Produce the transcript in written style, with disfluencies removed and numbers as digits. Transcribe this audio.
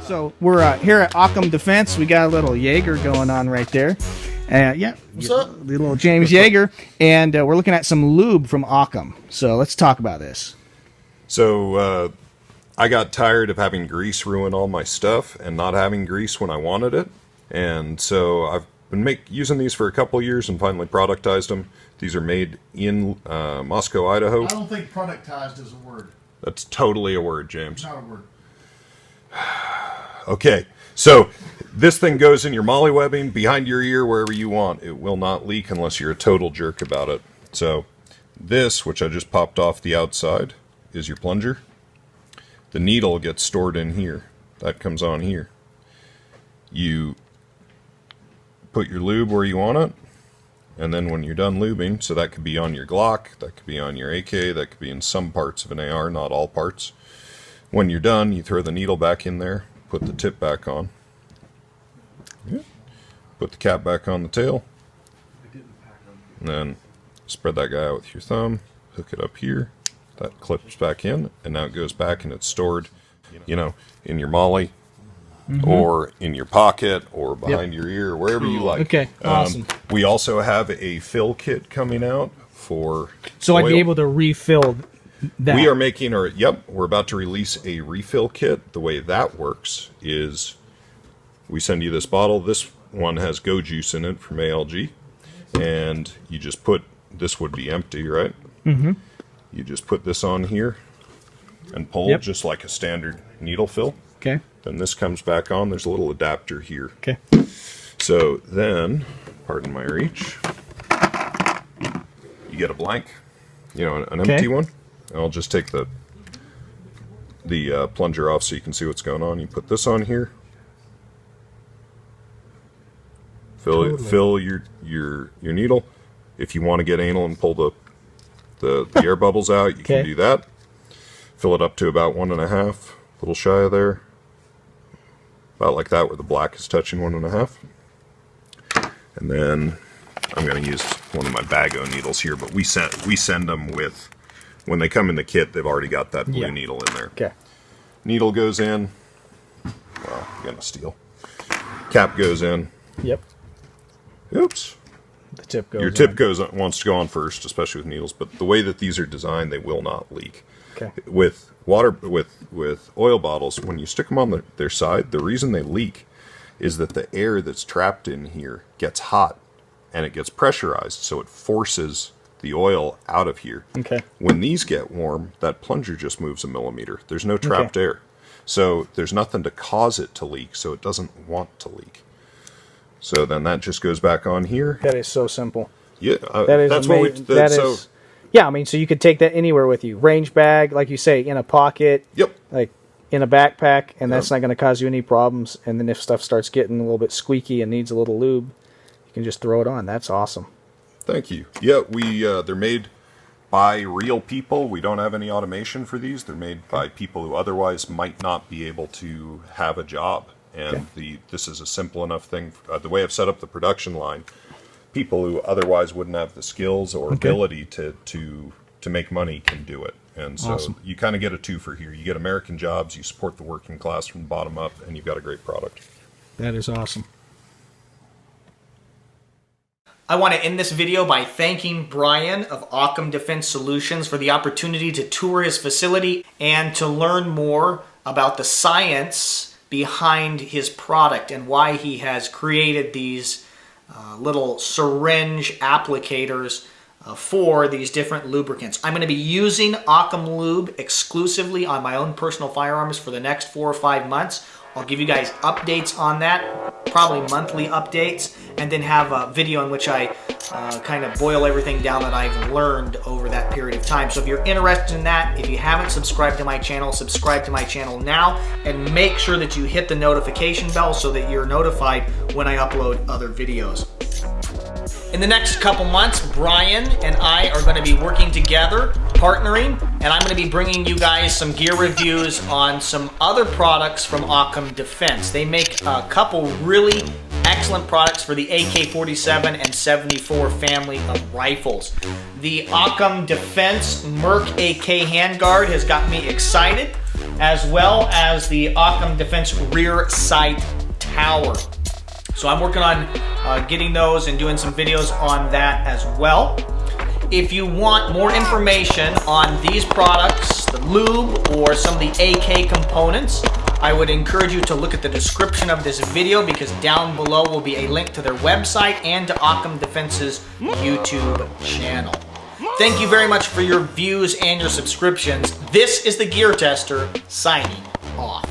So we're here at Occam Defense. We got a little Jaeger going on right there. Yeah. What's up? Little James Jaeger. And we're looking at some lube from Occam. So let's talk about this. So I got tired of having grease ruin all my stuff and not having grease when I wanted it. And so I've been using these for a couple of years and finally productized them. These are made in Moscow, Idaho. I don't think productized is a word. That's totally a word, James. It's not a word. Okay, so this thing goes in your molly webbing, behind your ear, wherever you want. It will not leak unless you're a total jerk about it. So this, which I just popped off the outside, is your plunger. The needle gets stored in here. That comes on here. You put your lube where you want it, and then when you're done lubing, so that could be on your Glock, that could be on your AK, that could be in some parts of an AR, not all parts. When you're done, you throw the needle back in there, put the tip back on. Yeah. Put the cap back on the tail. And then spread that guy out with your thumb, hook it up here. That clips back in, and now it goes back and it's stored, you know, in your molly, or in your pocket, or behind your ear, wherever you like. Okay, awesome. We also have a fill kit coming out for So oil. I'd be able to refill that. We are making, we're about to release a refill kit. The way that works is we send you this bottle. This one has Go Juice in it from ALG, and you just put, this would be empty, right? Mm-hmm. You just put this on here and pull just like a standard needle fill. Okay. Then this comes back on. There's a little adapter here. Okay. So then, pardon my reach, you get a blank, you know, an empty one. I'll just take the plunger off so you can see what's going on. You put this on here. Fill your needle. If you want to get anal and pull the air bubbles out, you can do that. Fill it up to about 1.5, a little shy of there. About like that, where the black is touching 1.5. And then I'm going to use one of my Bago needles here, but we send them with, when they come in the kit, they've already got that blue needle in there. Okay. Needle goes in. Well, I'm going to steal. Cap goes in. Yep. Oops. The tip goes. Your tip wants to go on first, especially with needles. But the way that these are designed, they will not leak. Okay. With oil bottles, when you stick them on their side, the reason they leak is that the air that's trapped in here gets hot and it gets pressurized, so it forces the oil out of here. Okay. When these get warm, that plunger just moves a millimeter. There's no trapped air. So there's nothing to cause it to leak, so it doesn't want to leak. So then that just goes back on here. That is so simple. Yeah, That is that's amazing. what we. Yeah, I mean, so you could take that anywhere with you. Range bag, like you say, in a pocket. Yep. Like in a backpack, and that's not going to cause you any problems. And then if stuff starts getting a little bit squeaky and needs a little lube, you can just throw it on. That's awesome. Thank you. Yeah, they're made by real people. We don't have any automation for these. They're made by people who otherwise might not be able to have a job. And this is a simple enough thing. The way I've set up the production line, people who otherwise wouldn't have the skills or ability to make money can do it. And so you kind of get a twofer here. You get American jobs, you support the working class from the bottom up, and you've got a great product. That is awesome. I want to end this video by thanking Brian of Occam Defense Solutions for the opportunity to tour his facility and to learn more about the science behind his product and why he has created these little syringe applicators for these different lubricants. I'm going to be using Occam Lube exclusively on my own personal firearms for the next 4 or 5 months. I'll give you guys updates on that, probably monthly updates, and then have a video in which I kind of boil everything down that I've learned over that period of time. So if you're interested in that, if you haven't subscribed to my channel, subscribe to my channel now, and make sure that you hit the notification bell so that you're notified when I upload other videos. In the next couple months, Brian and I are going to be working together, partnering, and I'm going to be bringing you guys some gear reviews on some other products from Occam Defense. They make a couple really excellent products for the AK-47 and 74 family of rifles. The Occam Defense Merc AK handguard has got me excited, as well as the Occam Defense rear sight tower. So I'm working on getting those and doing some videos on that as well. If you want more information on these products, the lube, or some of the AK components, I would encourage you to look at the description of this video, because down below will be a link to their website and to Occam Defense's YouTube channel. Thank you very much for your views and your subscriptions. This is the Gear Tester signing off.